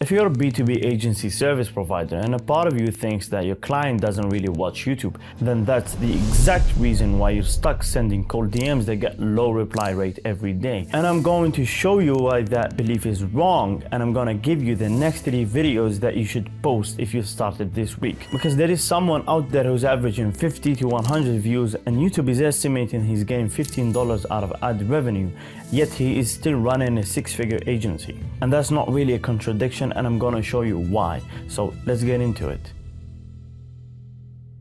If you're a B2B agency service provider and a part of you thinks that your client doesn't really watch YouTube, then that's the exact reason why you're stuck sending cold DMs that get low reply rate every day. And I'm going to show you why that belief is wrong, and I'm gonna give you the next 3 videos that you should post if you started this week. Because there is someone out there who's averaging 50 to 100 views and YouTube is estimating he's getting $15 out of ad revenue, yet he is still running a 6-figure agency. And that's not really a contradiction, and I'm gonna show you why. So let's get into it.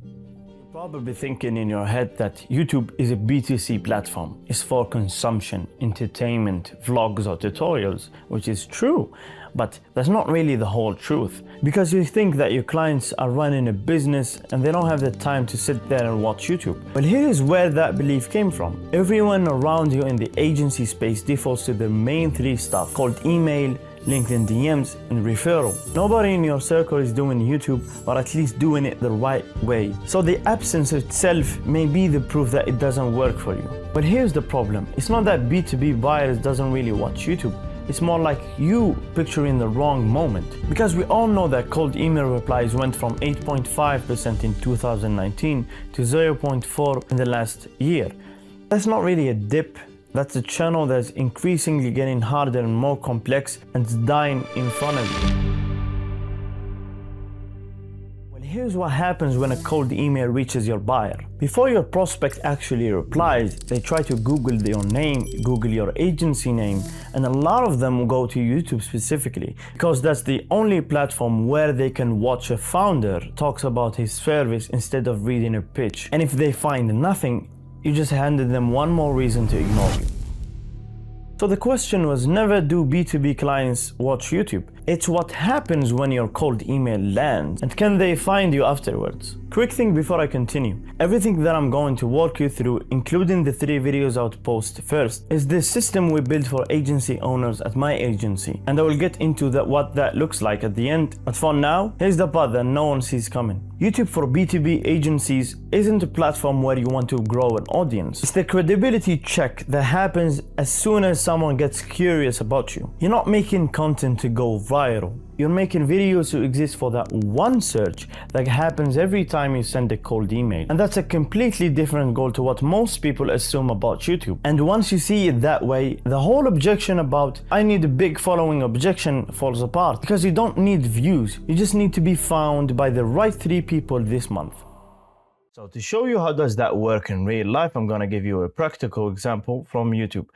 You're probably thinking in your head that YouTube is a B2C platform. It's for consumption, entertainment, vlogs or tutorials, which is true, but that's not really the whole truth. Because you think that your clients are running a business and they don't have the time to sit there and watch YouTube. Well, here is where that belief came from. Everyone around you in the agency space defaults to the main 3 stuff called email, LinkedIn DMs, and referral. Nobody in your circle is doing YouTube, or at least doing it the right way. So the absence itself may be the proof that it doesn't work for you. But here's the problem. It's not that B2B buyers doesn't really watch YouTube. It's more like you picturing the wrong moment. Because we all know that cold email replies went from 8.5% in 2019 to 0.4% in the last year. That's not really a dip. That's a channel that's increasingly getting harder and more complex, and it's dying in front of you. Well, here's what happens when a cold email reaches your buyer. Before your prospect actually replies, they try to Google your name, Google your agency name, and a lot of them will go to YouTube specifically, because that's the only platform where they can watch a founder talks about his service instead of reading a pitch. And if they find nothing, you just handed them one more reason to ignore you. So the question was never do B2B clients watch YouTube. It's what happens when your cold email lands, and can they find you afterwards? Quick thing before I continue. Everything that I'm going to walk you through, including the 3 videos I'll post first, is the system we built for agency owners at my agency. And I will get into what that looks like at the end. But for now, here's the part that no one sees coming. YouTube for B2B agencies isn't a platform where you want to grow an audience. It's the credibility check that happens as soon as someone gets curious about you. You're not making content to go viral. You're making videos to exist for that one search that happens every time you send a cold email. And that's a completely different goal to what most people assume about YouTube. And once you see it that way, the whole objection about I need a big following objection falls apart, because you don't need views. You just need to be found by the right 3 people this month. So to show you how does that work in real life, I'm gonna give you a practical example from YouTube.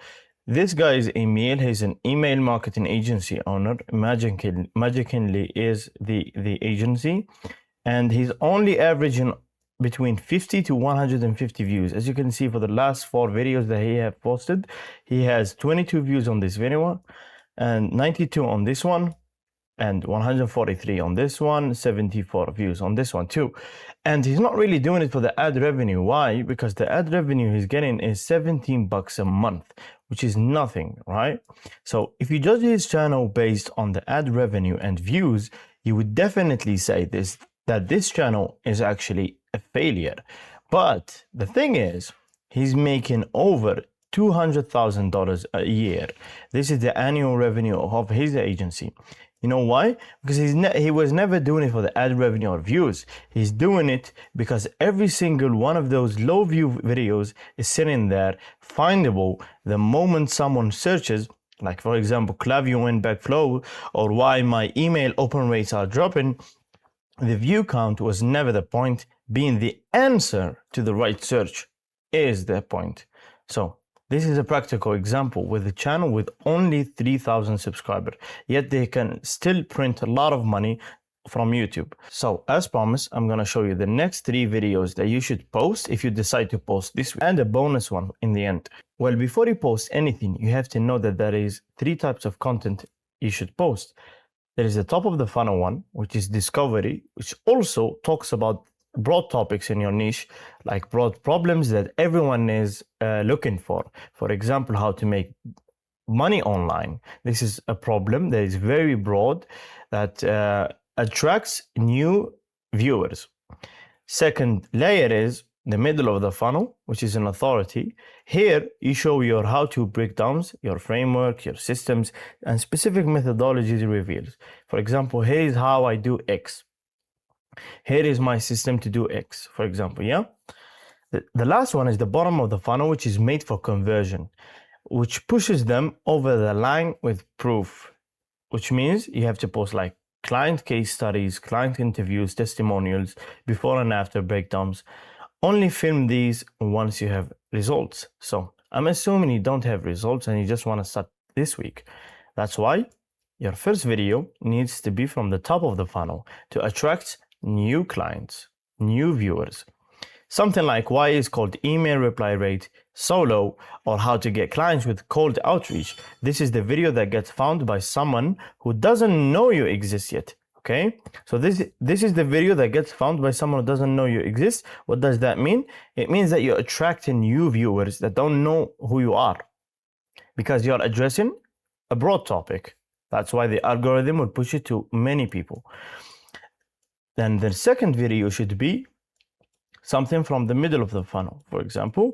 This guy is Emiel. He's an email marketing agency owner. Magically is the agency, and he's only averaging between 50 to 150 views. As you can see, for the last 4 videos that he have posted, he has 22 views on this video, and 92 on this one, and 143 on this one, 74 views on this one too. And he's not really doing it for the ad revenue. Why? Because the ad revenue he's getting is $17 a month, which is nothing, right? So if you judge his channel based on the ad revenue and views, you would definitely say that this channel is actually a failure. But the thing is, he's making over $200,000 a year. This is the annual revenue of his agency. You know why? Because he was never doing it for the ad revenue or views. He's doing it because every single one of those low view videos is sitting there, findable the moment someone searches, like for example, Klaviyo win backflow, or why my email open rates are dropping. The view count was never the point. Being the answer to the right search is the point. So this is a practical example with a channel with only 3,000 subscribers, yet they can still print a lot of money from YouTube. So as promised, I'm going to show you the next 3 videos that you should post if you decide to post this week, and a bonus one in the end. Well, before you post anything, you have to know that there is 3 types of content you should post. There is the top of the funnel one, which is discovery, which also talks about broad topics in your niche, like broad problems that everyone is looking for. For example, how to make money online. This is a problem that is very broad, that attracts new viewers. Second layer is the middle of the funnel, which is an authority. Here, you show your how-to breakdowns, your framework, your systems, and specific methodologies revealed. For example, here is how I do X. Here is my system to do X, for example, yeah? The last one is the bottom of the funnel, which is made for conversion, which pushes them over the line with proof, which means you have to post like client case studies, client interviews, testimonials, before and after breakdowns. Only film these once you have results. So I'm assuming you don't have results and you just want to start this week. That's why your first video needs to be from the top of the funnel to attract new clients, new viewers. Something like why is called email reply rate so low, or how to get clients with cold outreach. This is the video that gets found by someone who doesn't know you exist yet. Okay, so this is the video that gets found by someone who doesn't know you exist. What does that mean? It means that you're attracting new viewers that don't know who you are, because you're addressing a broad topic. That's why the algorithm will push it to many people. Then the second video should be something from the middle of the funnel. For example,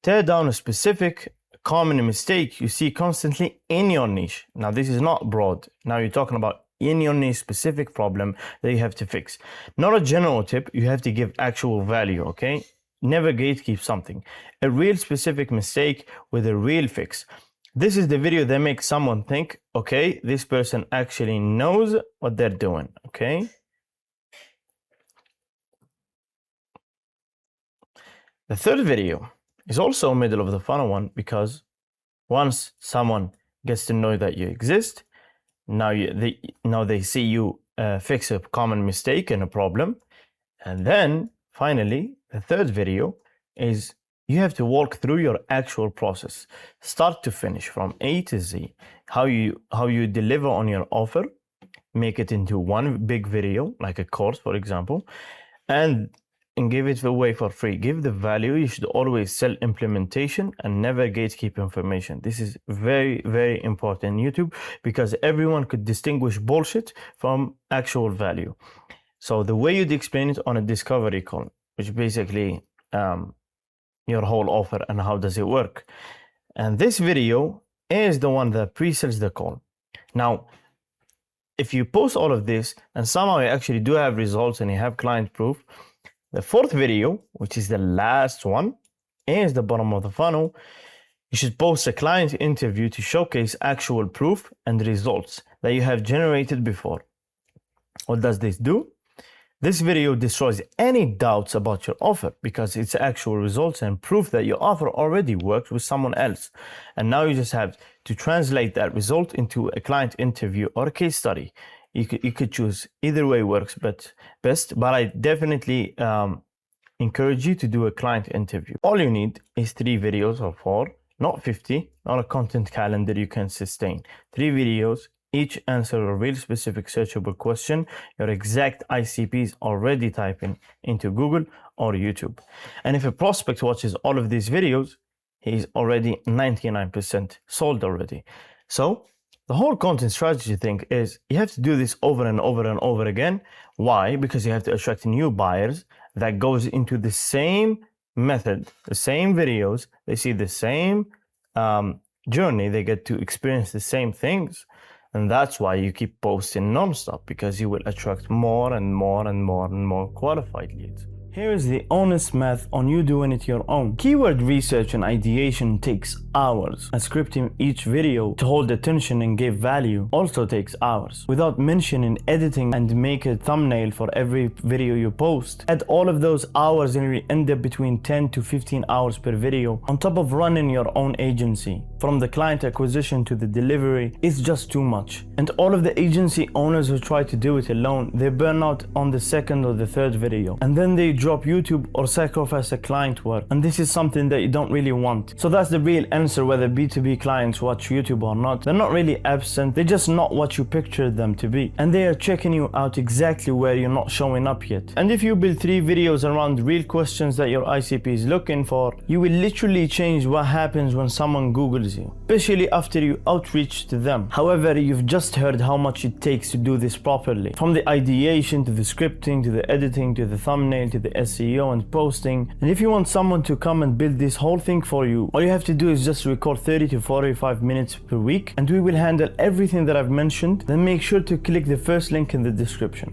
tear down a specific common mistake you see constantly in your niche. Now, this is not broad. Now you're talking about in your niche specific problem that you have to fix. Not a general tip, you have to give actual value, okay? Never gatekeep something. A real specific mistake with a real fix. This is the video that makes someone think, okay, this person actually knows what they're doing, okay? The third video is also middle of the funnel one, because once someone gets to know that you exist, now they see you fix a common mistake and a problem. And then finally, the third video is you have to walk through your actual process, start to finish, from A to Z, how you deliver on your offer, make it into one big video, like a course, for example, and give it away for free. Give the value. You should always sell implementation and never gatekeep information. This is very, very important in YouTube, because everyone could distinguish bullshit from actual value. So the way you'd explain it on a discovery call, which basically your whole offer and how does it work. And this video is the one that pre-sells the call. Now, if you post all of this and somehow you actually do have results and you have client proof, the fourth video, which is the last one, is the bottom of the funnel. You should post a client interview to showcase actual proof and results that you have generated before. What does this do? This video destroys any doubts about your offer, because it's actual results and proof that your offer already worked with someone else. And now you just have to translate that result into a client interview or a case study. You could choose, either way works best, but I definitely encourage you to do a client interview. All you need is 3 videos or 4, not 50, not a content calendar you can sustain. 3 videos, each answer a real specific searchable question your exact ICP is already typing into Google or YouTube. And if a prospect watches all of these videos, he's already 99% sold already. So the whole content strategy thing is you have to do this over and over and over again. Why? Because you have to attract new buyers that goes into the same method, the same videos, they see the same journey, they get to experience the same things. And that's why you keep posting non-stop, because you will attract more and more and more and more qualified leads. Here is the honest math on you doing it your own. Keyword research and ideation takes hours. And scripting each video to hold attention and give value also takes hours. Without mentioning editing and make a thumbnail for every video you post. Add all of those hours and you end up between 10 to 15 hours per video, on top of running your own agency. From the client acquisition to the delivery, it's just too much. And all of the agency owners who try to do it alone, they burn out on the second or the third video. And then they drop YouTube or sacrifice a client work. And this is something that you don't really want. So that's the real answer whether B2B clients watch YouTube or not. They're not really absent, they're just not what you pictured them to be. And they are checking you out exactly where you're not showing up yet. And if you build 3 videos around real questions that your ICP is looking for, you will literally change what happens when someone Googles you, especially after you outreach to them. However, you've just heard how much it takes to do this properly. From the ideation to the scripting, to the editing, to the thumbnail, to the SEO and posting. And if you want someone to come and build this whole thing for you, all you have to do is just record 30 to 45 minutes per week, and we will handle everything that I've mentioned. Then make sure to click the first link in the description.